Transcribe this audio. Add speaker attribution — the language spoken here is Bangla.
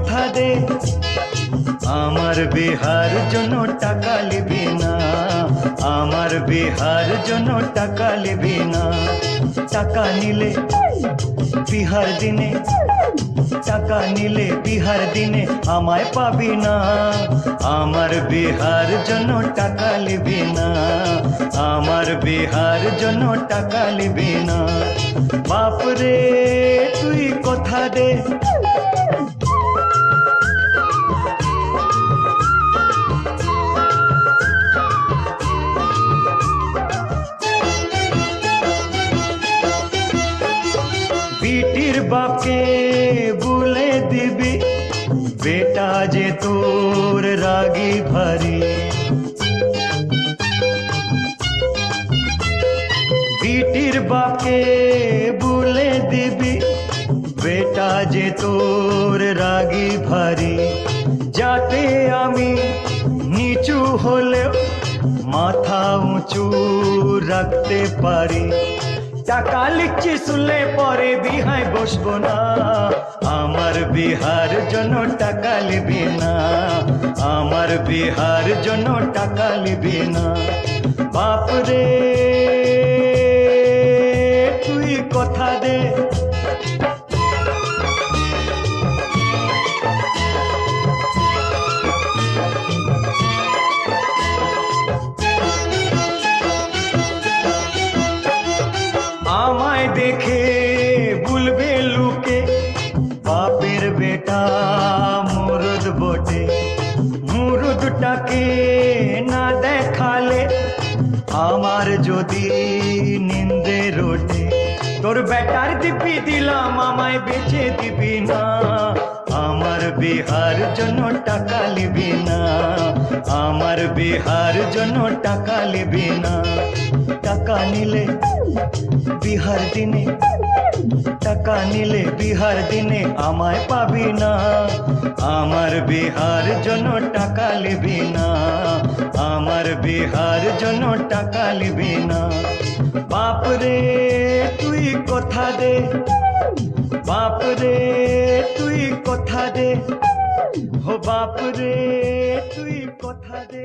Speaker 1: কথা দে আমার বিহার জন্য টাকা লিবি না, আমার বিহার জন্য টাকা লিবি না। টাকা নিলে বিহার দিনে, টাকা নিলে বিহার দিনে আমায় পাবি না। আমার বিহার জন্য টাকা লিবি না, আমার বিহার জন্য টাকা লিবি না। বাপরে তুই কথা দে বিটির বাপকে বলে দিবি বেটা যে তোর রাগী ভারী। বিটির বাপকে বলে দিবি বেটা যে তোর রাগী ভারী। যাতে আমি নিচু হলেও মাথা উঁচু রাখতে পারি। টাকা লিখছি শুনলে পরে বিহায় বসবো না, আমার বিহার জন্য টাকা লিবি না, আমার বিহার জন্য টাকা লিবি না। বাপরে তুই কথা দে আমায় দেখে বলবে লুকে বাপের বেটা মুরুদ বটে। মুরুদটাকে না দেখালে আমার যদি নিন্দে রোটে। তোর বেটার দিবি দিলাম আমায় বেঁচে দিবি না, আমার বিহার জন্য টাকা লিবি না, আমার বিহার জন্য টাকা লিবি না। টাকা নিলে বিহার দিনে, টাকা নিলে বিহার দিনে আমায় পাবি না, আমার বিহার জন্য টাকা লিবি না, আমার বিহার জন্য টাকা লিবি না। বাপরে তুই কথা দে, বাপরে তুই কথা দে, ও বাপরে তুই কথা দে।